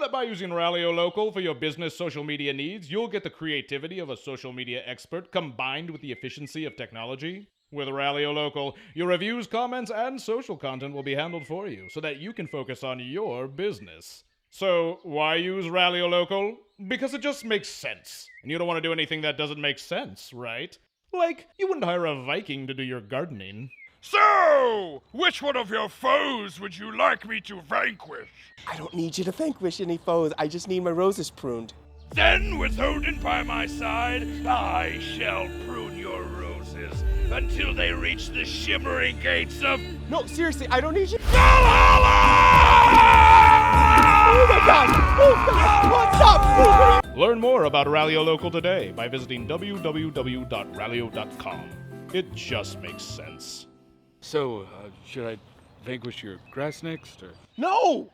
that by using Rallio Local for your business social media needs, you'll get the creativity of a social media expert combined with the efficiency of technology? With Rallio Local, your reviews, comments, and social content will be handled for you so that you can focus on your business. So, why use Rallio Local? Because it just makes sense. And you don't want to do anything that doesn't make sense, right? Like, you wouldn't hire a Viking to do your gardening. So, which one of your foes would you like me to vanquish? I don't need you to vanquish any foes. I just need my roses pruned. Then, with Odin by my side, I shall prune your roses until they reach the shimmering gates of No, seriously, I don't need you. Valhalla! Oh my god! Oh god! What's up? Learn more about Rallio Local today by visiting www.rallio.com. It just makes sense. So, should I vanquish your grass next, or? No!